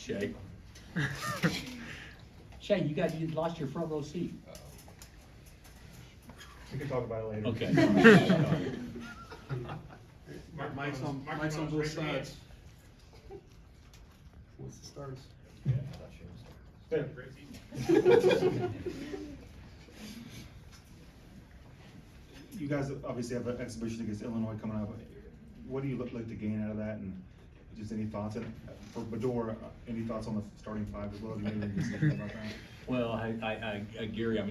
Shay. Shay, you lost your front row seat. We can talk about it later. Okay. Mike's on both sides. Once it starts. You guys obviously have an exhibition against Illinois coming up. What do you look like to gain out of that, and just any thoughts? And for Bador, any thoughts on the starting five as well? Do you maybe just think about that? Well,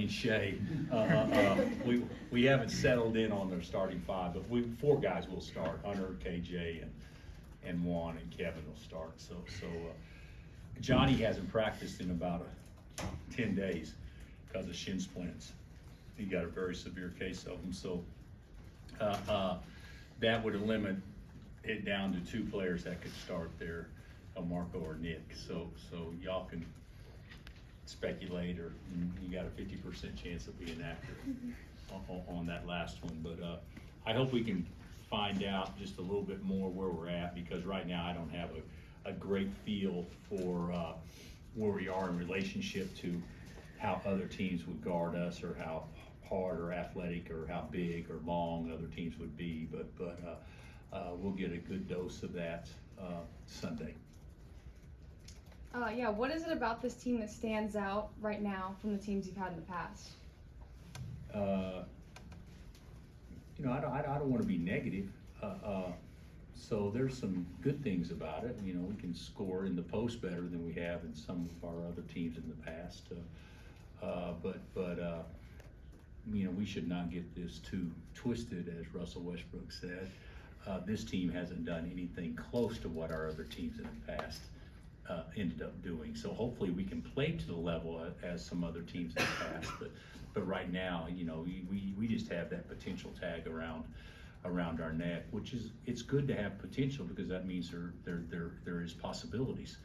Shay, we haven't settled in on their starting five, but four guys will start. Hunter, KJ, and Juan, and Kevin will start. So Johnny hasn't practiced in about 10 days because of shin splints. He got a very severe case of them. So that would limit it down to two players that could start there, Marco or Nick. So y'all can speculate, or you got a 50% chance of being accurate on that last one. But I hope we can find out just a little bit more where we're at, because right now I don't have a great feel for where we are in relationship to how other teams would guard us, or how hard or athletic or how big or long other teams would be. But we'll get a good dose of that Sunday. Yeah, what is it about this team that stands out right now from the teams you've had in the past? I don't want to be negative. So there's some good things about it. We can score in the post better than we have in some of our other teams in the past. But we should not get this too twisted, as Russell Westbrook said. This team hasn't done anything close to what our other teams in the past ended up doing. So hopefully we can play to the level as some other teams in the past. But right now, we just have that potential tag around our neck, which is, it's good to have potential, because that means there is possibilities.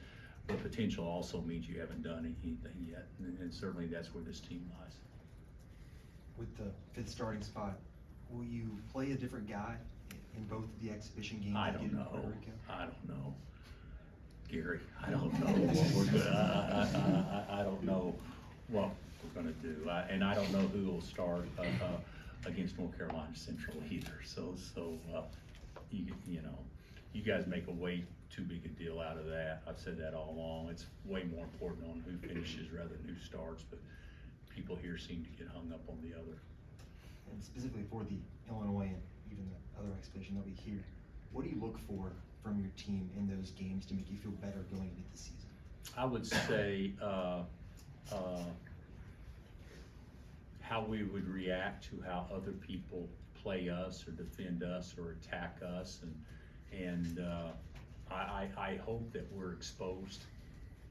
But potential also means you haven't done anything yet, and certainly that's where this team lies. With the fifth starting spot, will you play a different guy in both of the exhibition games? I don't know, Gary. I don't know what we're gonna. I don't know what we're gonna do, and I don't know who will start against North Carolina Central either. So you guys make a way too big a deal out of that. I've said that all along. It's way more important on who finishes rather than who starts. But people here seem to get hung up on the other. And specifically for the Illinois and even the other exhibition that we hear, what do you look for from your team in those games to make you feel better going into the season? I would say how we would react to how other people play us or defend us or attack us, and I hope that we're exposed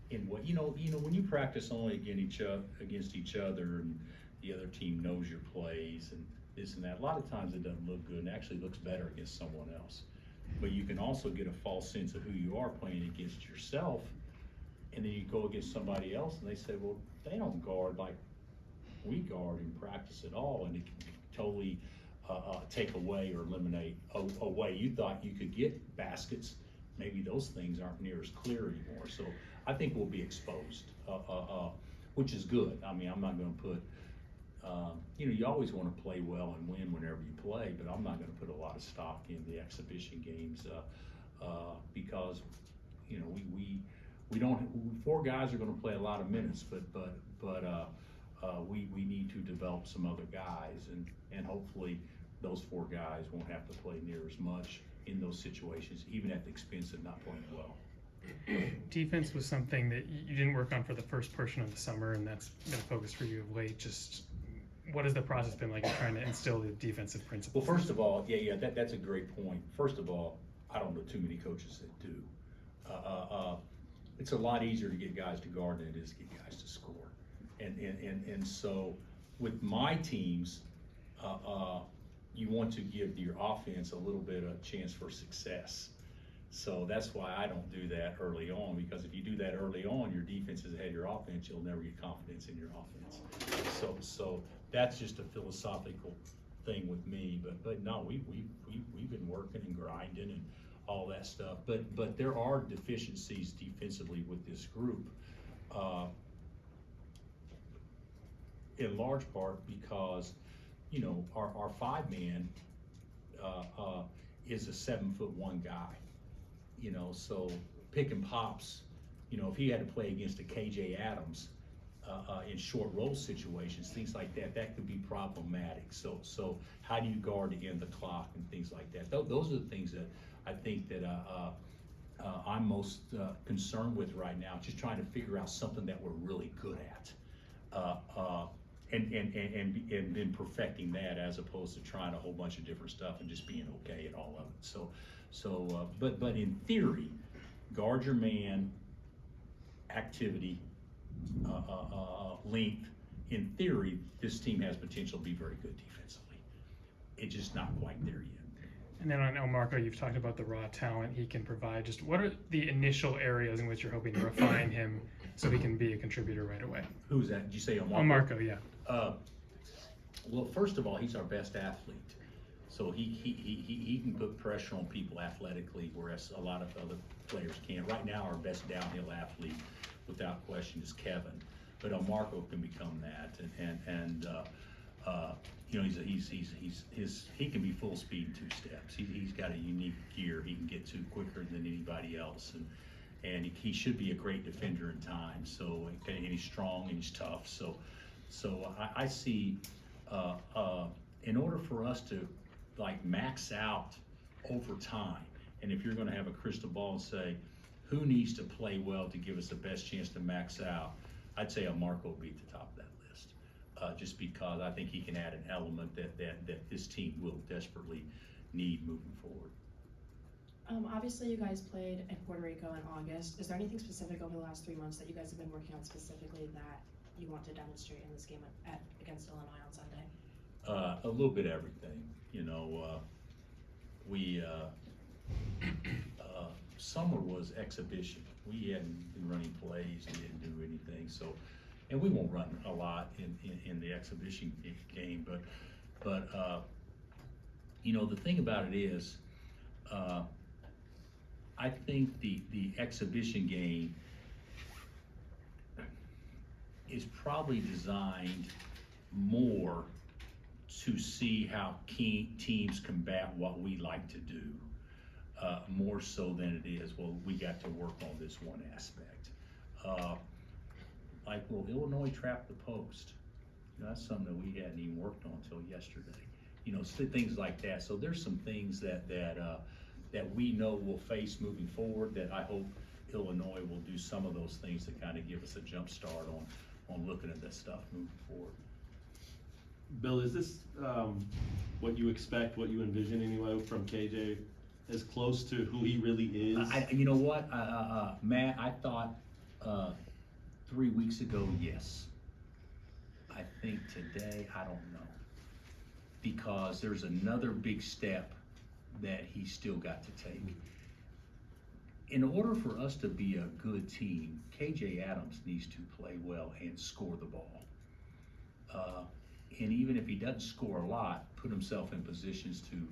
in what when you practice only against each other, and the other team knows your plays and this and that, a lot of times it doesn't look good, and actually looks better against someone else. But you can also get a false sense of who you are playing against yourself, and then you go against somebody else and they say, well, they don't guard like we guard in practice at all, and it can totally take away or eliminate a way you thought you could get baskets. Maybe those things aren't near as clear anymore. So I think we'll be exposed, which is good. I mean, I'm not going to put, you always want to play well and win whenever you play, but I'm not going to put a lot of stock in the exhibition games because, we don't. Four guys are going to play a lot of minutes, but we need to develop some other guys, and hopefully those four guys won't have to play near as much in those situations, even at the expense of not playing well. Defense was something that you didn't work on for the first portion of the summer, and that's been a focus for you of late. Just what has the process been like in trying to instill the defensive principles? Well, first of all, that's a great point. First of all, I don't know too many coaches that do. It's a lot easier to get guys to guard than it is to get guys to score. And so with my teams, you want to give your offense a little bit of chance for success. So that's why I don't do that early on, because if you do that early on, your defense is ahead of your offense, you'll never get confidence in your offense. So that's just a philosophical thing with me. But no, we've been working and grinding, and all that stuff. But there are deficiencies defensively with this group. In large part because, you know, our 5-man is a 7'1" guy, you know, so pick and pops, you know, if he had to play against a KJ Adams in short roll situations, things like that, that could be problematic. So how do you guard to end the clock and things like that? Those are the things that I think that I'm most concerned with right now, just trying to figure out something that we're really good at. And then perfecting that as opposed to trying a whole bunch of different stuff and just being okay at all of it. But in theory, guard your man, activity, length. In theory, this team has potential to be very good defensively. It's just not quite there yet. And then on El Marco, you've talked about the raw talent he can provide. Just what are the initial areas in which you're hoping to refine him so he can be a contributor right away? Who's that? Did you say Marco? El Marco, yeah. Well, first of all, he's our best athlete. So he can put pressure on people athletically, whereas a lot of other players can't. Right now, our best downhill athlete, without question, is Kevin. But Marco can become that, and you know, he can be full speed in 2 steps. He's got a unique gear he can get to quicker than anybody else, and he should be a great defender in time. So and he's strong and he's tough. So I see in order for us to like max out over time, and if you're going to have a crystal ball and say who needs to play well to give us the best chance to max out, I'd say Marco will be at the top of that list, just because I think he can add an element that this team will desperately need moving forward. Obviously you guys played in Puerto Rico in August. Is there anything specific over the last 3 months that you guys have been working on specifically that you want to demonstrate in this game against Illinois on Sunday? A little bit of everything, you know. Summer was exhibition. We hadn't been running plays, we didn't do anything, so, and we won't run a lot in the exhibition game, but you know, the thing about it is, I think the exhibition game is probably designed more to see how teams combat what we like to do, more so than it is, well, we got to work on this one aspect. Like, will Illinois trap the post? You know, that's something that we hadn't even worked on until yesterday. You know, things like that. So there's some things that we know we'll face moving forward that I hope Illinois will do some of those things to kind of give us a jump start on looking at this stuff moving forward. Bill, is this what you expect, what you envision anyway from KJ, as close to who he really is? You know what, Matt, I thought 3 weeks ago, yes. I think today, I don't know. Because there's another big step that he's still got to take. In order for us to be a good team, KJ Adams needs to play well and score the ball. And even if he doesn't score a lot, put himself in positions to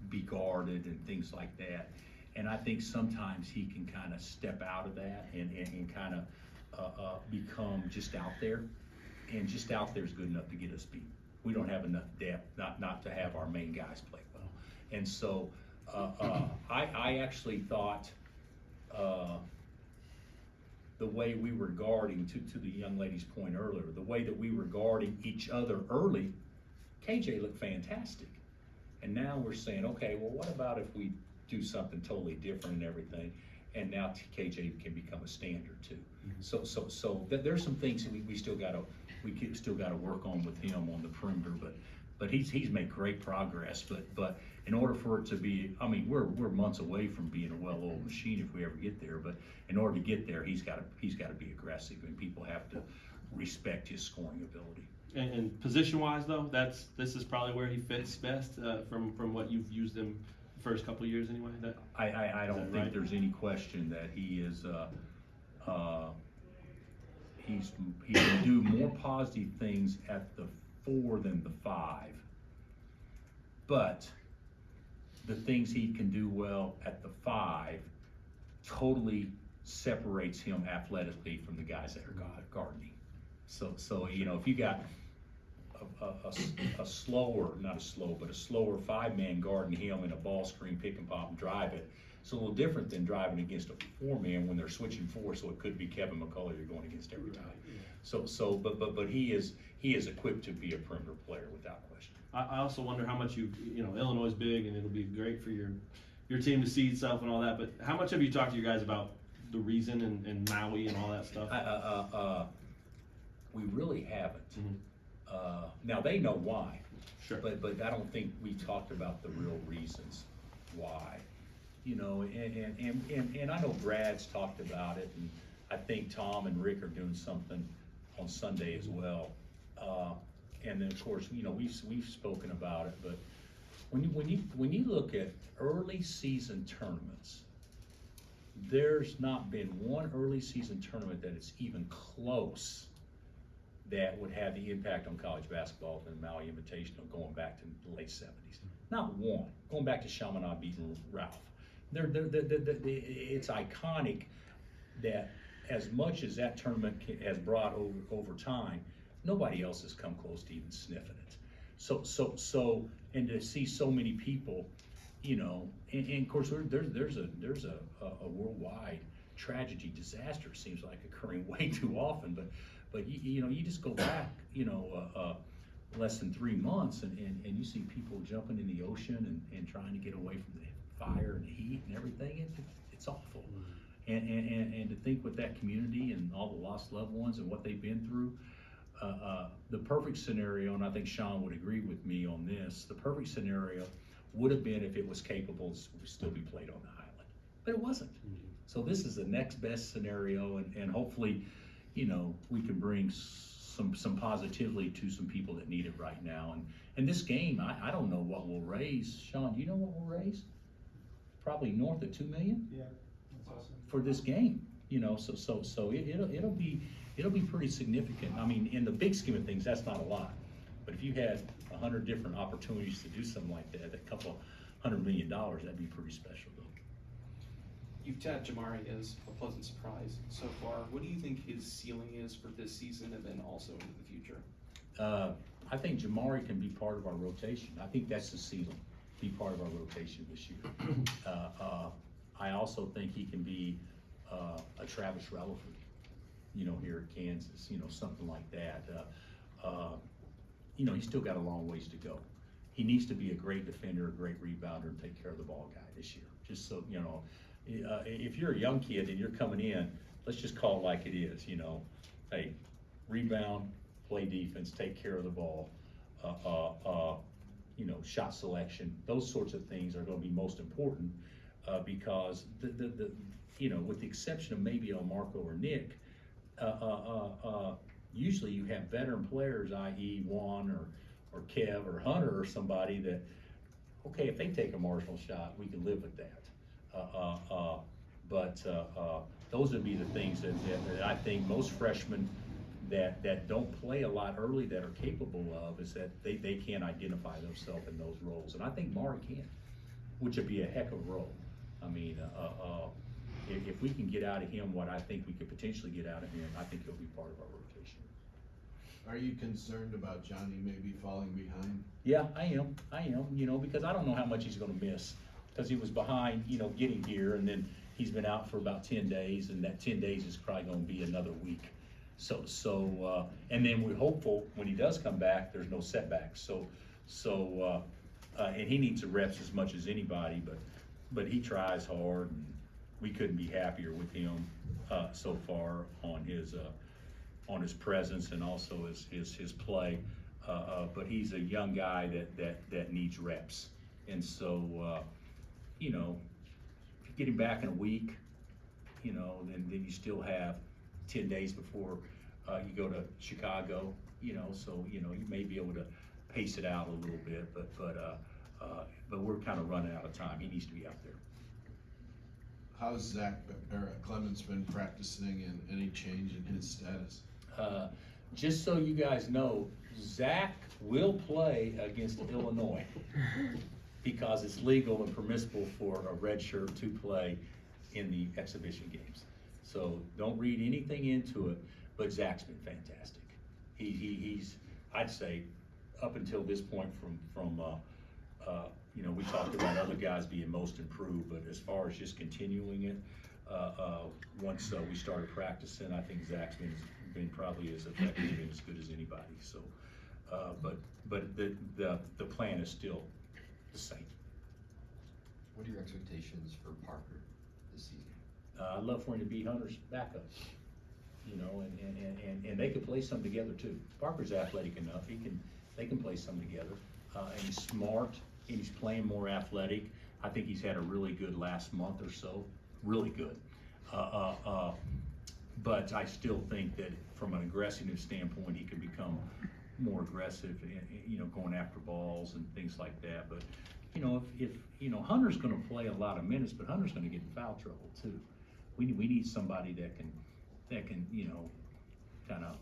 be guarded and things like that. And I think sometimes he can kind of step out of that and kind of become just out there. And just out there is good enough to get us beat. We don't have enough depth not to have our main guys play well. And so I actually thought the way we were guarding, to the young lady's point earlier, the way that we were guarding each other early, KJ looked fantastic. And now we're saying, okay, well, what about if we do something totally different and everything? And now KJ can become a standard too. Mm-hmm. So there's some things that we still got to work on with him on the perimeter, but he's made great progress. But in order for it to be, I mean, we're months away from being a well-oiled machine if we ever get there. But in order to get there, he's got to be aggressive, and people have to respect his scoring ability. And position-wise, though, this is probably where he fits best from what you've used him the first couple of years anyway. I don't think right? There's any question that he is. He can do more positive things at the 4 than the 5, but the things he can do well at the 5 totally separates him athletically from the guys that are guarding him. So you know, if you got a slower 5-man guarding him in a ball screen, pick and pop and drive it, it's a little different than driving against a 4-man when they're switching 4, so it could be Kevin McCullough you're going against every time. But he is equipped to be a perimeter player without question. I also wonder how much you know, Illinois is big and it'll be great for your team to see itself and all that, but how much have you talked to you guys about the reason and Maui and all that stuff? We really haven't. Mhm. Now they know why. Sure. But I don't think we talked about the real reasons why. You know, and I know Brad's talked about it, and I think Tom and Rick are doing something on Sunday as well. And then of course, you know, we've spoken about it, but when you look at early season tournaments, there's not been one early season tournament that is even close that would have the impact on college basketball than the Maui Invitational going back to the late 70s. Not one. Going back to Chaminade beating Ralph. It's iconic that as much as that tournament has brought over time, nobody else has come close to even sniffing it. So, and to see so many people, you know, and of course there's a worldwide tragedy, disaster seems like occurring way too often, but you know, you just go back, you know, less than 3 months and you see people jumping in the ocean and trying to get away from the fire and the heat and everything. It's awful. And to think with that community and all the lost loved ones and what they've been through, the perfect scenario, and I think Sean would agree with me on this, the perfect scenario would have been if it was capable to still be played on the island, but it wasn't. So this is the next best scenario, and hopefully, you know, we can bring some positivity to some people that need it right now. And this game, I don't know what we'll raise. Sean, do you know what we'll raise? Probably north of $2 million. Yeah, that's awesome. For this game, you know, so it'll be pretty significant. I mean, in the big scheme of things, that's not a lot. But if you had 100 different opportunities to do something like that, a couple $100 million, that'd be pretty special though. You've tagged Jamari as a pleasant surprise so far. What do you think his ceiling is for this season and then also into the future? I think Jamari can be part of our rotation. I think that's the ceiling, be part of our rotation this year. I also think he can be a Travis Relaford, you know, here at Kansas, you know, something like that. You know, he's still got a long ways to go. He needs to be a great defender, a great rebounder, and take care of the ball guy this year. Just so, you know, if you're a young kid and you're coming in, let's just call it like it is, you know. Hey, rebound, play defense, take care of the ball, you know, shot selection, those sorts of things are gonna be most important because you know, with the exception of maybe Marco or Nick, usually you have veteran players, i.e. Juan or Kev or Hunter or somebody that, okay, if they take a marginal shot, we can live with that. But those would be the things that I think most freshmen that don't play a lot early that are capable of is that they can't identify themselves in those roles. And I think Mari can, which would be a heck of a role. I mean, if we can get out of him what I think we could potentially get out of him, I think he'll be part of our rotation. Are you concerned about Johnny maybe falling behind? Yeah, I am, you know, because I don't know how much he's gonna miss, because he was behind, you know, getting here, and then he's been out for about 10 days, and that 10 days is probably gonna be another week. So, and then we're hopeful when he does come back, there's no setbacks, and he needs the reps as much as anybody, but he tries hard, and we couldn't be happier with him, so far on his presence and also his play, but he's a young guy that needs reps, and so, you know, if you get him back in a week, you know, then you still have 10 days before you go to Chicago, you know, so, you know, you may be able to pace it out a little bit, but we're kind of running out of time. He needs to be out there. How's Zach Clemens been practicing, and any change in his status? Just so you guys know, Zach will play against Illinois. because it's legal and permissible for a red shirt to play in the exhibition games. So don't read anything into it, but Zach's been fantastic. He's, I'd say, up until this point you know, we talked about other guys being most improved, but as far as just continuing it, once we started practicing, I think Zach's been probably as effective and as good as anybody. So, but the plan is still the same. What are your expectations for Parker this season? I'd love for him to be Hunter's backup, you know, and they could play some together too. Parker's athletic enough; they can play some together. And he's smart, and he's playing more athletic. I think he's had a really good last month or so, really good. But I still think that from an aggressiveness standpoint, he can become more aggressive, you know, going after balls and things like that. But you know, if you know, Hunter's going to play a lot of minutes, but Hunter's going to get in foul trouble too. We need somebody that can you know, kind of,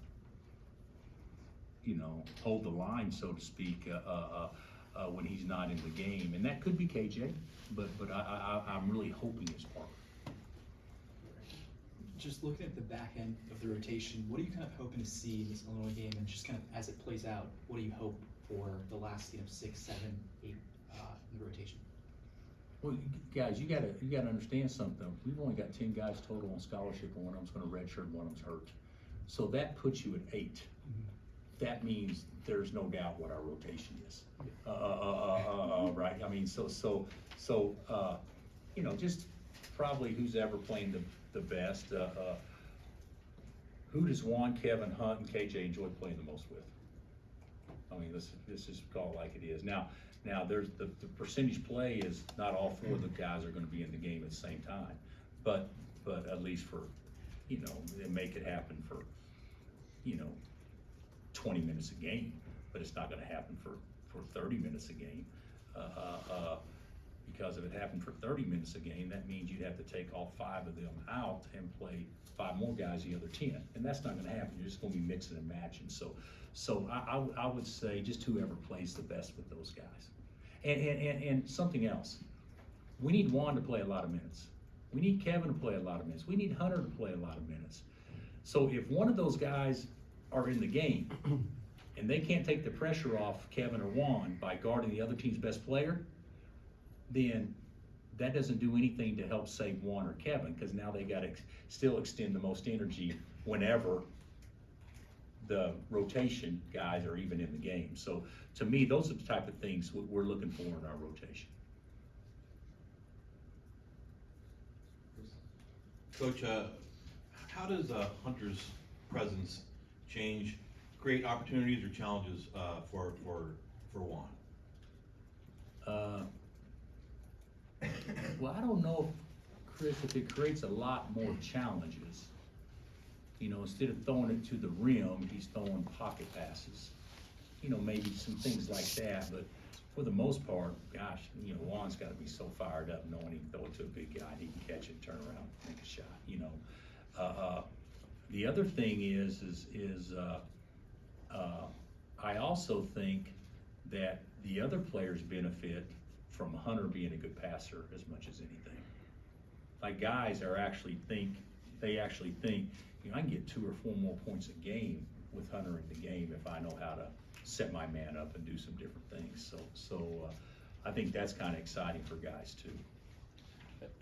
you know, hold the line, so to speak, when he's not in the game, and that could be KJ, but I'm really hoping it's Parker. Just looking at the back end of the rotation, what are you kind of hoping to see in this Illinois game, and just kind of as it plays out, what do you hope for the last 6, 7, 8 in the rotation? Well, guys, you gotta understand something. We've only got 10 guys total on scholarship, and one of them's going to redshirt, and one of them's hurt. So that puts you at 8. Mm-hmm. That means there's no doubt what our rotation is. Right? I mean, so you know, just probably who's ever playing the best. Who does Juan, Kevin, Hunt, and KJ enjoy playing the most with? I mean, let's just call it like it is. Now there's the percentage play is not all 4 of the guys are going to be in the game at the same time, but at least for, you know, they make it happen for, you know, 20 minutes a game, but it's not going to happen for 30 minutes a game. Because if it happened for 30 minutes a game, that means you'd have to take all 5 of them out and play 5 more guys the other 10, and that's not going to happen. You're just going to be mixing and matching. So I would say just whoever plays the best with those guys. And something else, we need Juan to play a lot of minutes. We need Kevin to play a lot of minutes. We need Hunter to play a lot of minutes. So if one of those guys are in the game and they can't take the pressure off Kevin or Juan by guarding the other team's best player, then that doesn't do anything to help save Juan or Kevin, because now they got to still extend the most energy whenever the rotation guys are even in the game. So to me, those are the type of things we're looking for in our rotation. Coach, how does Hunter's presence create opportunities or challenges for Juan? Well, I don't know, Chris, if it creates a lot more challenges. You know, instead of throwing it to the rim, he's throwing pocket passes. You know, maybe some things like that, but for the most part, gosh, you know, Juan's got to be so fired up knowing he can throw it to a big guy and he can catch it, turn around, make a shot, you know. The other thing is I also think that the other players benefit from Hunter being a good passer as much as anything. Like guys actually think, you know, I can get 2 or 4 more points a game with Hunter in the game if I know how to set my man up and do some different things. So I think that's kind of exciting for guys too.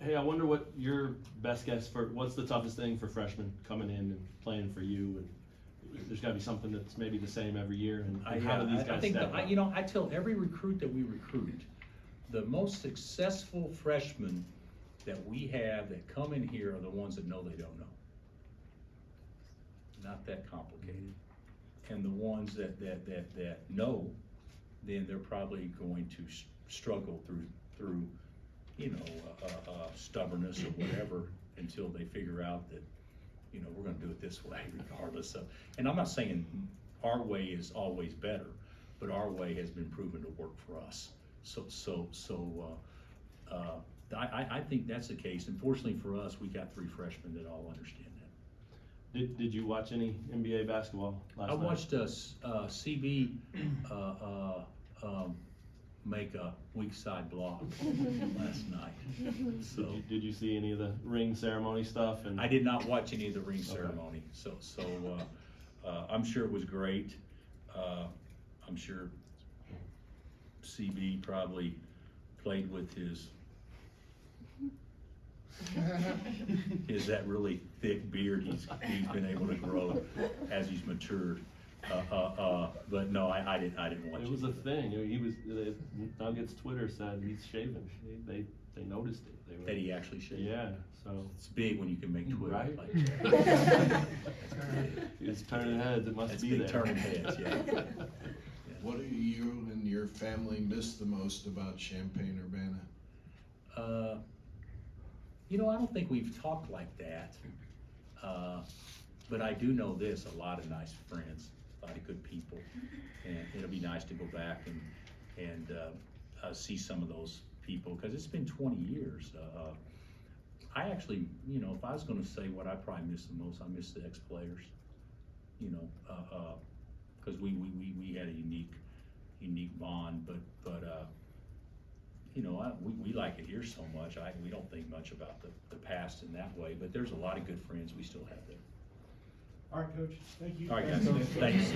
Hey, I wonder what your best guess for what's the toughest thing for freshmen coming in and playing for you, and there's got to be something that's maybe the same every year. And how do these guys step up? You know, I tell every recruit that we recruit, the most successful freshmen that we have that come in here are the ones that know they don't know. Not that complicated. And the ones that know, then they're probably going to struggle through you know, stubbornness or whatever until they figure out that, you know, we're going to do it this way regardless of. And I'm not saying our way is always better, but our way has been proven to work for us. I think that's the case. Unfortunately for us, we got 3 freshmen that all understand that. Did you watch any NBA basketball last night? I watched CB make a weak side block last night. So Did you see any of the ring ceremony stuff? And I did not watch any of the ring Okay. ceremony, so I'm sure it was great. I'm sure CB probably played with his that really thick beard he's been able to grow as he's matured. But no, I didn't watch it. It was a thing. He was. Nuggets Twitter said he's shaving. They noticed it. They were, That he actually shaved. Yeah. So It's big when you can make Twitter Right. like that. it's turning heads. It must That's be big there. turning heads, yeah. What do you and your family miss the most about Champaign-Urbana? I don't think we've talked like that. But I do know this, a lot of nice friends, a lot of good people. And it'll be nice to go back and see some of those people, because it's been 20 years. I actually, if I was gonna say what I probably miss the most, I miss the ex-players. Because we had a unique bond, but we like it here so much. We don't think much about the past in that way, but there's a lot of good friends we still have there. All right, Coach, thank you. All right, guys, thanks.